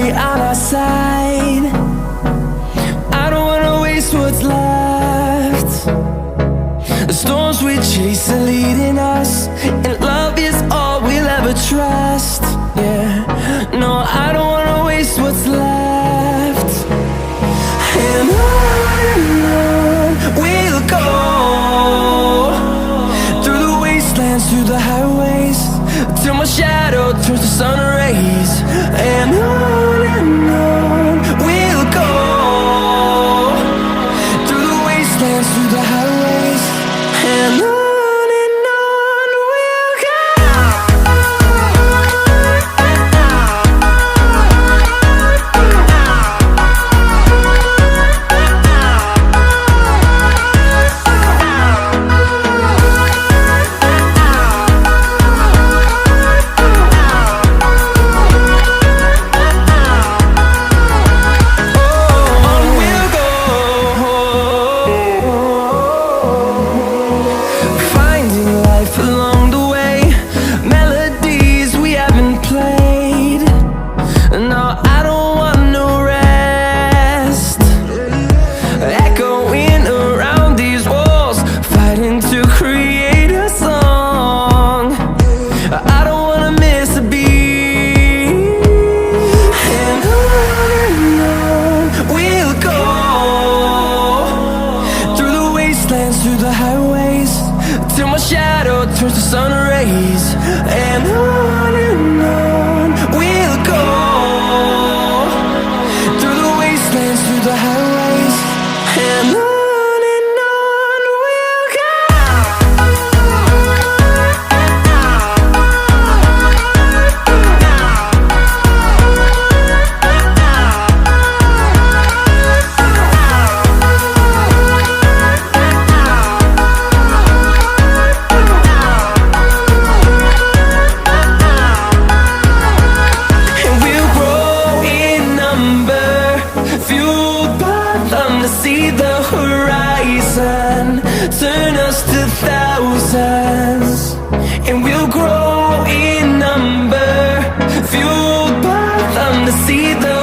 victory on our side. I don't wanna waste what's left. The storms we chase are leading us, and love is all we'll ever trust. Yeah, no, I don't wanna waste what's left. And on we'll go, through the wastelands, through the highways, till my shadow turns to sun rays. And on we'll go, through the wastelands, through the highways, and on we'll go. Through the highways, till my shadow turns to sun rays. And on we'll go, through the wastelands, through the highways, and on we'll go. To see the horizon turn us to thousands, and we'll grow in number, fueled by them to see the